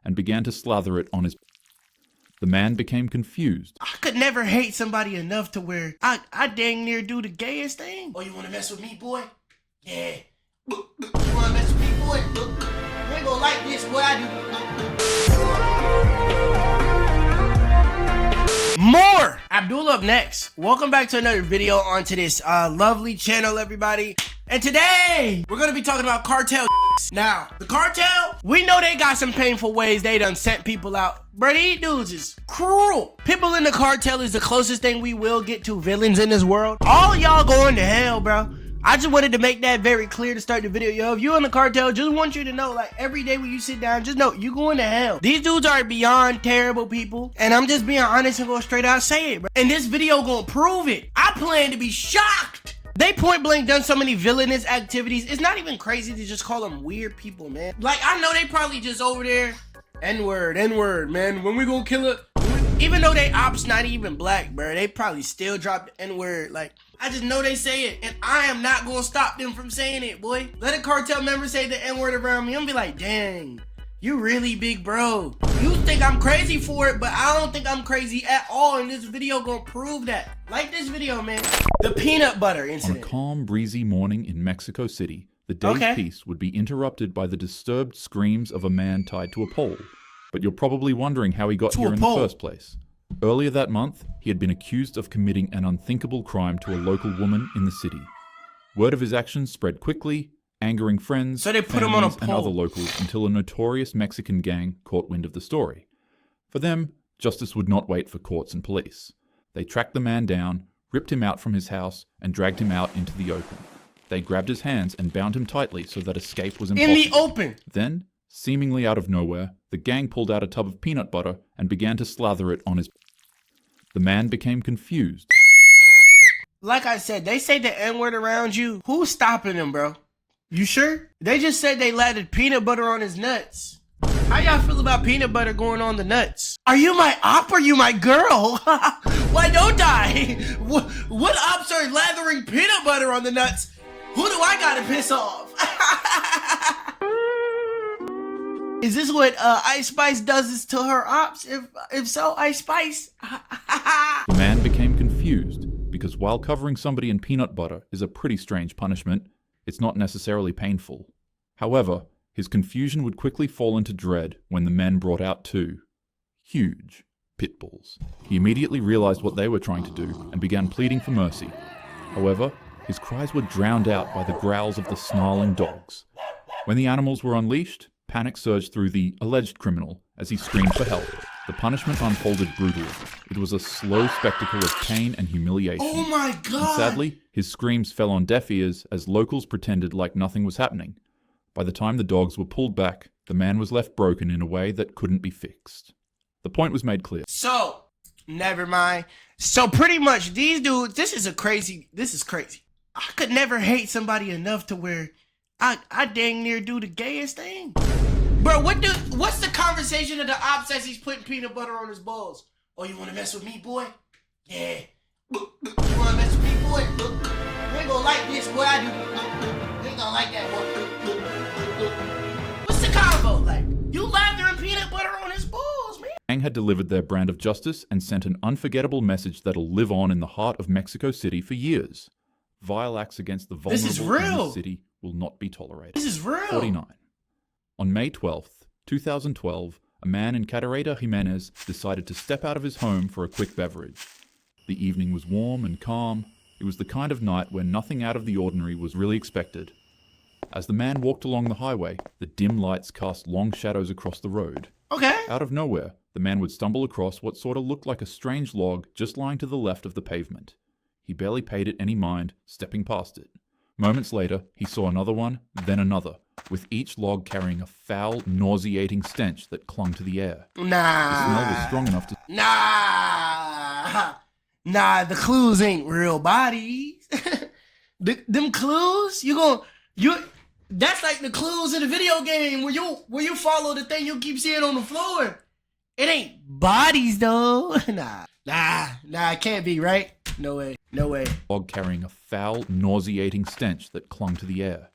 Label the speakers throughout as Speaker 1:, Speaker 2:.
Speaker 1: and began to slather it on his. The man became confused.
Speaker 2: I could never hate somebody enough to where I dang near do the gayest thing. Oh, you wanna mess with me, boy? Yeah. You wanna mess with me, boy? You ain't gonna like this, boy. I do. More! Abdul up next. Welcome back to another video onto this lovely channel, everybody. And today, we're gonna be talking about Cartel. Now, the Cartel, we know they got some painful ways they done sent people out. Bro, these dudes is cruel. People in the Cartel is the closest thing we will get to villains in this world. All y'all going to hell, bro. I just wanted to make that very clear to start the video. Yo, if you in the Cartel, just want you to know, like, every day when you sit down, just know you going to hell. These dudes are beyond terrible people, and I'm just being honest and going straight out say it, bro. And this video gonna prove it. I plan to be shocked. They point blank done so many villainous activities. It's not even crazy to just call them weird people, man. Like, I know they probably just over there, N-word, man. When we gonna kill it? Even though they ops not even black, bro, they probably still drop the N-word. Like, I just know they say it, and I am not gonna stop them from saying it, boy. Let a Cartel member say the N-word around me, I'm gonna be like, dang, you really big bro. You think I'm crazy for it, but I don't think I'm crazy at all, and this video gonna prove that. Like this video, man. The peanut butter incident.
Speaker 1: On a calm, breezy morning in Mexico City, the day's peace would be interrupted by the disturbed screams of a man tied to a pole. But you're probably wondering how he got here in the first place. Earlier that month, he had been accused of committing an unthinkable crime to a local woman in the city. Word of his actions spread quickly, angering friends,
Speaker 2: so they put him on a pole,
Speaker 1: and other locals until a notorious Mexican gang caught wind of the story. For them, justice would not wait for courts and police. They tracked the man down, ripped him out from his house, and dragged him out into the open. They grabbed his hands and bound him tightly so that escape was impossible.
Speaker 2: In the open!
Speaker 1: Then, seemingly out of nowhere, the gang pulled out a tub of peanut butter and began to slather it on his. The man became confused.
Speaker 2: Like I said, they say the N-word around you. Who's stopping them, bro? You sure? They just said they lathered peanut butter on his nuts. How y'all feel about peanut butter going on the nuts? Are you my op or you my girl? Why don't I? What ops are lathering peanut butter on the nuts? Who do I gotta piss off? Is this what Ice Spice does this to her ops? If so, Ice Spice.
Speaker 1: The man became confused because while covering somebody in peanut butter is a pretty strange punishment, it's not necessarily painful. However, his confusion would quickly fall into dread when the men brought out two huge pit bulls. He immediately realized what they were trying to do and began pleading for mercy. However, his cries were drowned out by the growls of the snarling dogs. When the animals were unleashed, panic surged through the alleged criminal as he screamed for help. The punishment unfolded brutally. It was a slow spectacle of pain and humiliation.
Speaker 2: Oh my God!
Speaker 1: And sadly, his screams fell on deaf ears as locals pretended like nothing was happening. By the time the dogs were pulled back, the man was left broken in a way that couldn't be fixed. The point was made clear.
Speaker 2: So, never mind. So pretty much these dudes, this is crazy. I could never hate somebody enough to where I dang near do the gayest thing. Bro, what's the conversation of the op says he's putting peanut butter on his balls? Oh, you wanna mess with me, boy? Yeah. You wanna mess with me, boy? You ain't gonna like this, boy. I do. You ain't gonna like that, boy. What's the convo? Like, you lathering peanut butter on his balls, man.
Speaker 1: The gang had delivered their brand of justice and sent an unforgettable message that'll live on in the heart of Mexico City for years. Vile acts against the vulnerable in the city will not be tolerated.
Speaker 2: This is real.
Speaker 1: 49. On May 12th, 2012, a man in Cadereyta, Jimenez decided to step out of his home for a quick beverage. The evening was warm and calm. It was the kind of night where nothing out of the ordinary was really expected. As the man walked along the highway, the dim lights cast long shadows across the road.
Speaker 2: Okay.
Speaker 1: Out of nowhere, the man would stumble across what sort of looked like a strange log just lying to the left of the pavement. He barely paid it any mind, stepping past it. Moments later, he saw another one, then another, with each log carrying a foul, nauseating stench that clung to the air.
Speaker 2: Nah.
Speaker 1: The smell was strong enough to...
Speaker 2: Nah, the clues ain't real bodies. Them clues, that's like the clues in the video game where you follow the thing you keep seeing on the floor. It ain't bodies though. Nah, it can't be, right? No way.
Speaker 1: Log carrying a foul, nauseating stench that clung to the air.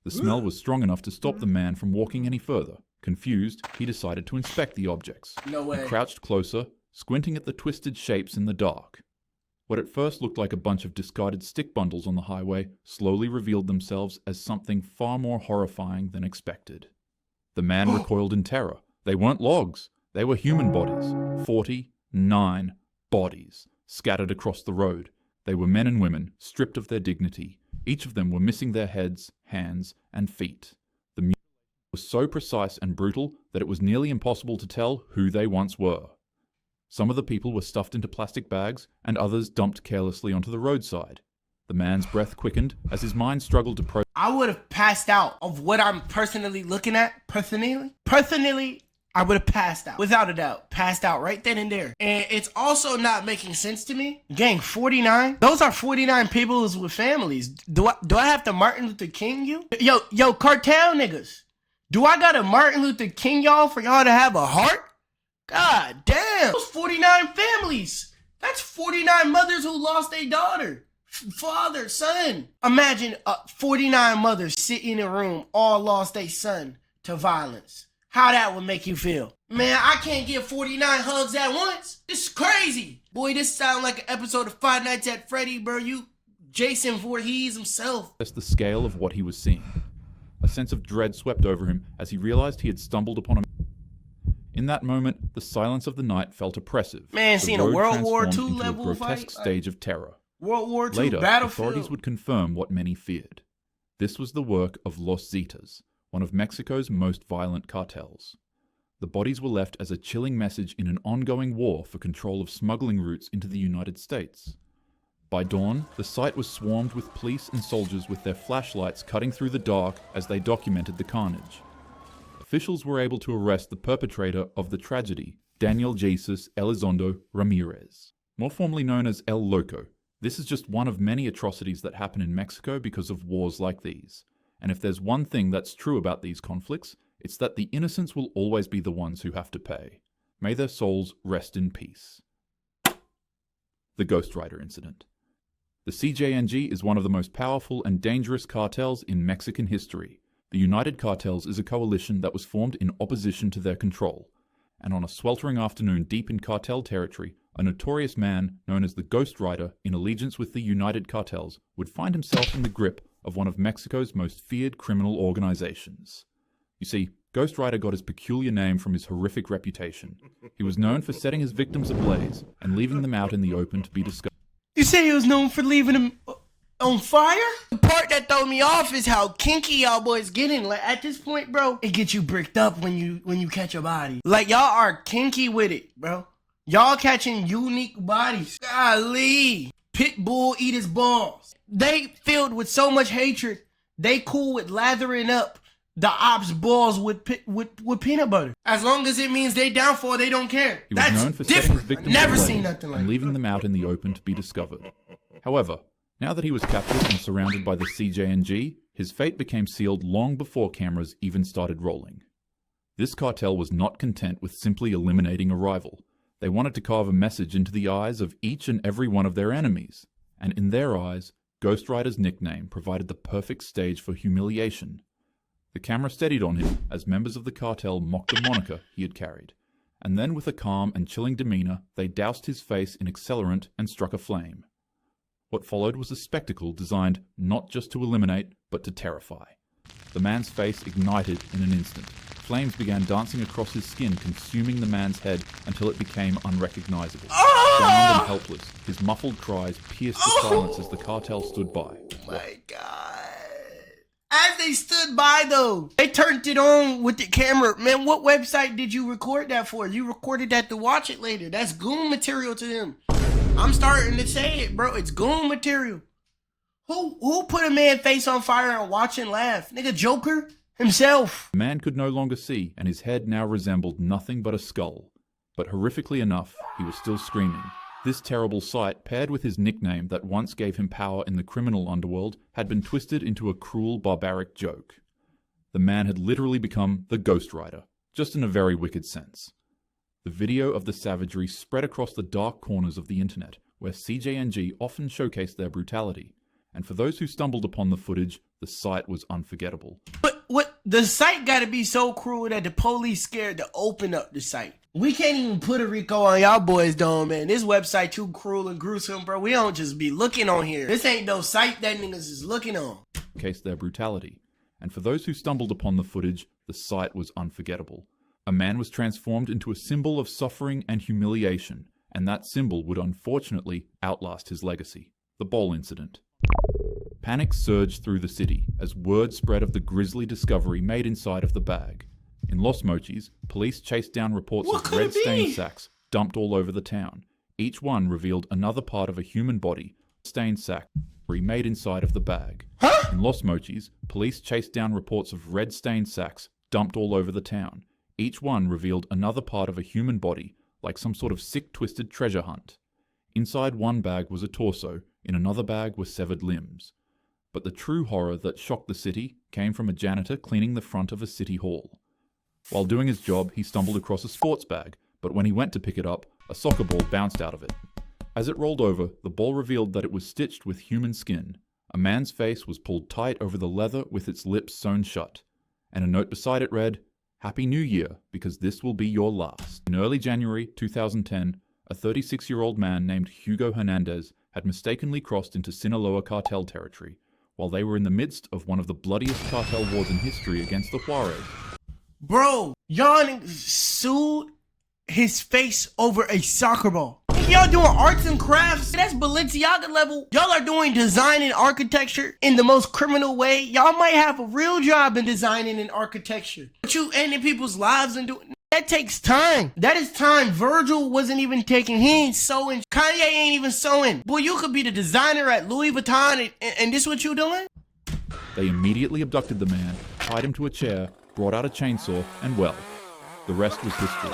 Speaker 1: The smell was strong enough to stop the man from walking any further. Confused, he decided to inspect the objects.
Speaker 2: No way.
Speaker 1: He crouched closer, squinting at the twisted shapes in the dark. What at first looked like a bunch of discarded stick bundles on the highway slowly revealed themselves as something far more horrifying than expected. The man recoiled in terror. They weren't logs. They were human bodies. 49 bodies scattered across the road. They were men and women, stripped of their dignity. Each of them were missing their heads, hands, and feet. The mutilation was so precise and brutal that it was nearly impossible to tell who they once were. Some of the people were stuffed into plastic bags, and others dumped carelessly onto the roadside. The man's breath quickened as his mind struggled to process.
Speaker 2: I would have passed out of what I'm personally looking at. Personally, I would have passed out. Without a doubt. Passed out right then and there. And it's also not making sense to me. Gang, 49? Those are 49 people with families. Do I have to Martin Luther King you? Yo, cartel niggas. Do I gotta Martin Luther King y'all for y'all to have a heart? God damn. Those 49 families. That's 49 mothers who lost their daughter. Father, son. Imagine 49 mothers sitting in a room, all lost their son to violence. How that would make you feel. Man, I can't get 49 hugs at once. This is crazy. Boy, this sounds like an episode of Five Nights at Freddy, bro. You Jason Voorhees himself.
Speaker 1: That's the scale of what he was seeing. A sense of dread swept over him as he realized he had stumbled upon a... In that moment, the silence of the night felt oppressive.
Speaker 2: Man, seeing a World War II
Speaker 1: into
Speaker 2: level
Speaker 1: a grotesque
Speaker 2: fight,
Speaker 1: stage of terror.
Speaker 2: World War II
Speaker 1: Later,
Speaker 2: battlefield.
Speaker 1: authorities would confirm what many feared. This was the work of Los Zetas, one of Mexico's most violent cartels. The bodies were left as a chilling message in an ongoing war for control of smuggling routes into the United States. By dawn, the site was swarmed with police and soldiers with their flashlights cutting through the dark as they documented the carnage. Officials were able to arrest the perpetrator of the tragedy, Daniel Jesus Elizondo Ramirez, more formally known as El Loco. This is just one of many atrocities that happen in Mexico because of wars like these. And if there's one thing that's true about these conflicts, it's that the innocents will always be the ones who have to pay. May their souls rest in peace. The Ghost Rider Incident. The CJNG is one of the most powerful and dangerous cartels in Mexican history. The United Cartels is a coalition that was formed in opposition to their control. And on a sweltering afternoon deep in cartel territory, a notorious man known as the Ghost Rider, in allegiance with the United Cartels, would find himself in the grip of one of Mexico's most feared criminal organizations. You see, Ghost Rider got his peculiar name from his horrific reputation. He was known for setting his victims ablaze and leaving them out in the open to be discovered.
Speaker 2: You say he was known for leaving them on fire? The part that throw me off is how kinky y'all boys getting. Like at this point, bro, it gets you bricked up when you catch a body. Like y'all are kinky with it, bro. Y'all catching unique bodies. Golly. Pitbull eat his balls. They filled with so much hatred. They cool with lathering up the ops balls with peanut butter. As long as it means they downfall, they don't care.
Speaker 1: He was
Speaker 2: That's
Speaker 1: known for setting
Speaker 2: different.
Speaker 1: his victims
Speaker 2: Never
Speaker 1: ablaze
Speaker 2: seen nothing like
Speaker 1: and
Speaker 2: that.
Speaker 1: leaving them out in the open to be discovered. However, now that he was captured and surrounded by the CJNG, his fate became sealed long before cameras even started rolling. This cartel was not content with simply eliminating a rival. They wanted to carve a message into the eyes of each and every one of their enemies, and in their eyes, Ghost Rider's nickname provided the perfect stage for humiliation. The camera steadied on him as members of the cartel mocked the moniker he had carried, and then with a calm and chilling demeanor, they doused his face in accelerant and struck a flame. What followed was a spectacle designed not just to eliminate, but to terrify. The man's face ignited in an instant. Flames began dancing across his skin, consuming the man's head until it became unrecognizable. Bound and helpless, his muffled cries pierced the silence as the cartel stood by.
Speaker 2: Oh my God. As they stood by though, they turned it on with the camera. Man, what website did you record that for? You recorded that to watch it later. That's goon material to them. I'm starting to say it, bro. It's goon material. Who put a man face on fire and watch and laugh? Nigga, Joker himself.
Speaker 1: The man could no longer see, and his head now resembled nothing but a skull. But horrifically enough, he was still screaming. This terrible sight, paired with his nickname that once gave him power in the criminal underworld, had been twisted into a cruel, barbaric joke. The man had literally become the Ghost Rider, just in a very wicked sense. The video of the savagery spread across the dark corners of the internet, where CJNG often showcased their brutality, and for those who stumbled upon the footage, the sight was unforgettable.
Speaker 2: But what the site gotta be so cruel that the police scared to open up the site. We can't even put a Rico on y'all boys though, man. This website too cruel and gruesome, bro. We don't just be looking on here. This ain't no site that niggas is looking on.
Speaker 1: Case their brutality. And for those who stumbled upon the footage, the sight was unforgettable. A man was transformed into a symbol of suffering and humiliation, and that symbol would unfortunately outlast his legacy. The bowl incident. Panic surged through the city as word spread of the grisly discovery made inside of the bag. In Los Mochis, police chased down reports of red-stained sacks dumped all over the town. Each one revealed another part of a human body, stained sack, made inside of the bag.
Speaker 2: Huh?
Speaker 1: In Los Mochis, police chased down reports of red-stained sacks dumped all over the town. Each one revealed another part of a human body, like some sort of sick, twisted treasure hunt. Inside one bag was a torso, in another bag were severed limbs. But the true horror that shocked the city came from a janitor cleaning the front of a city hall. While doing his job, he stumbled across a sports bag, but when he went to pick it up, a soccer ball bounced out of it. As it rolled over, the ball revealed that it was stitched with human skin. A man's face was pulled tight over the leather with its lips sewn shut, and a note beside it read, "Happy New Year, because this will be your last." In early January 2010, a 36-year-old man named Hugo Hernandez had mistakenly crossed into Sinaloa cartel territory, while they were in the midst of one of the bloodiest cartel wars in history against the Juarez.
Speaker 2: Bro, y'all sued his face over a soccer ball. Y'all doing arts and crafts? That's Balenciaga level. Y'all are doing design and architecture in the most criminal way. Y'all might have a real job in designing and architecture. But you ending people's lives and doing that takes time. That is time. Virgil wasn't even taking. He ain't sewing. Kanye ain't even sewing. Boy, you could be the designer at Louis Vuitton and this what you doing?
Speaker 1: They immediately abducted the man, tied him to a chair, brought out a chainsaw, and well, the rest was history.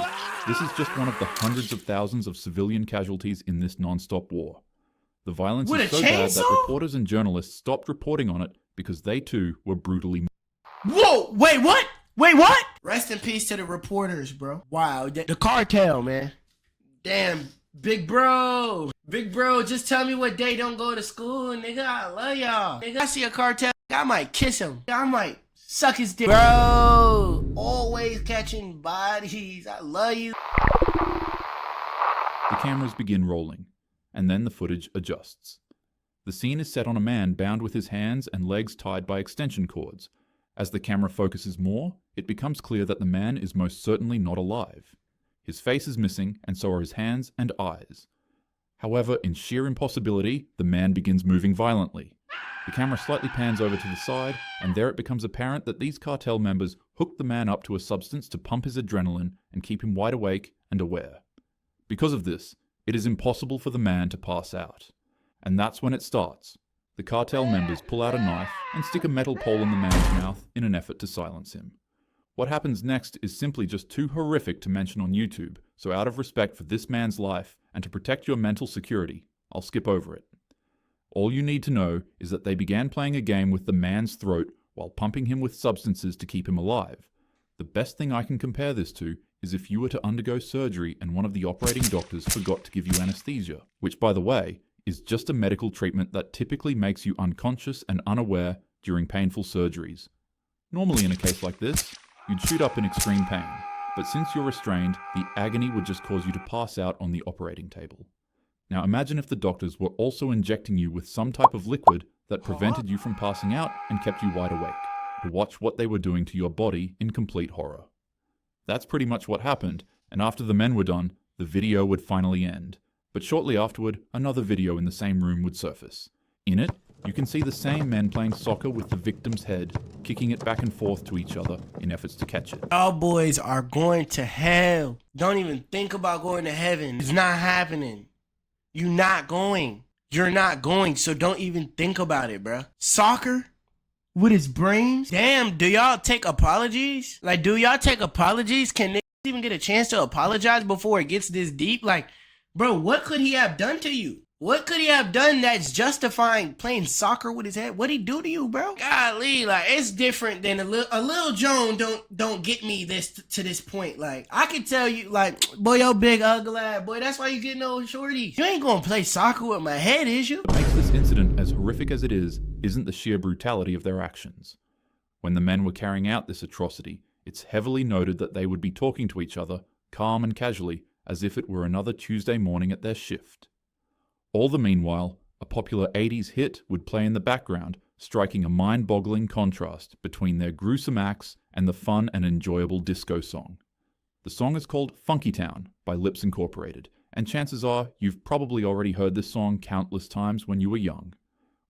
Speaker 1: This is just one of the hundreds of thousands of civilian casualties in this non-stop war. The violence is so bad that reporters and journalists stopped reporting on it because they too were brutally.
Speaker 2: Whoa! Wait, what? Wait, what? Rest in peace to the reporters, bro. Wow, the cartel, man. Damn, big bro. Big bro, just tell me what day don't go to school, nigga. I love y'all. Nigga, I see a cartel, I might kiss him. I might suck his dick. Bro, always catching bodies. I love you.
Speaker 1: The cameras begin rolling, and then the footage adjusts. The scene is set on a man bound with his hands and legs tied by extension cords. As the camera focuses more, it becomes clear that the man is most certainly not alive. His face is missing, and so are his hands and eyes. However, in sheer impossibility, the man begins moving violently. The camera slightly pans over to the side, and there it becomes apparent that these cartel members hooked the man up to a substance to pump his adrenaline and keep him wide awake and aware. Because of this, it is impossible for the man to pass out. And that's when it starts. The cartel members pull out a knife and stick a metal pole in the man's mouth in an effort to silence him. What happens next is simply just too horrific to mention on YouTube, so out of respect for this man's life and to protect your mental security, I'll skip over it. All you need to know is that they began playing a game with the man's throat while pumping him with substances to keep him alive. The best thing I can compare this to is if you were to undergo surgery and one of the operating doctors forgot to give you anesthesia, which, by the way, is just a medical treatment that typically makes you unconscious and unaware during painful surgeries. Normally in a case like this, you'd shoot up in extreme pain, but since you're restrained, the agony would just cause you to pass out on the operating table. Now imagine if the doctors were also injecting you with some type of liquid that prevented you from passing out and kept you wide awake, to watch what they were doing to your body in complete horror. That's pretty much what happened, and after the men were done, the video would finally end. But shortly afterward, another video in the same room would surface. In it, you can see the same men playing soccer with the victim's head, kicking it back and forth to each other in efforts to catch it.
Speaker 2: Y'all boys are going to hell. Don't even think about going to heaven. It's not happening. You're not going. You're not going, so don't even think about it, bruh. Soccer? With his brains? Damn, do y'all take apologies? Like, do y'all take apologies? Can they even get a chance to apologize before it gets this deep? Like, bro, what could he have done to you? What could he have done that's justifying playing soccer with his head? What'd he do to you, bro? Golly, like, it's different than a little Joan don't get me to this point. Like, I could tell you, like, boy, yo big ugly ass, boy, that's why you getting old shorty. You ain't gonna play soccer with my head, is you?
Speaker 1: What makes this incident as horrific as it is isn't the sheer brutality of their actions. When the men were carrying out this atrocity, it's heavily noted that they would be talking to each other, calm and casually, as if it were another Tuesday morning at their shift. All the meanwhile, a popular 80s hit would play in the background, striking a mind-boggling contrast between their gruesome acts and the fun and enjoyable disco song. The song is called Funky Town by Lips Incorporated, and chances are you've probably already heard this song countless times when you were young.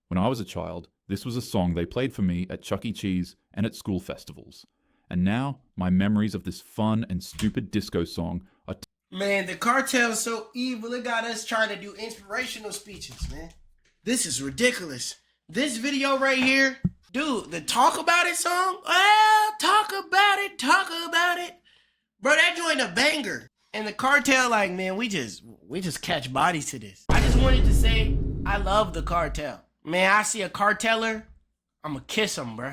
Speaker 1: When I was a child, this was a song they played for me at Chuck E. Cheese and at school festivals. And now, my memories of this fun and stupid disco song are
Speaker 2: Man, the cartel's so evil, it got us trying to do inspirational speeches, man. This is ridiculous. This video right here, dude, the Talk About It song, talk about it. Bro, that joint a banger. And the cartel, like, man, we just catch bodies to this. I just wanted to say, I love the cartel. Man, I see a carteller, I'ma kiss him, bro.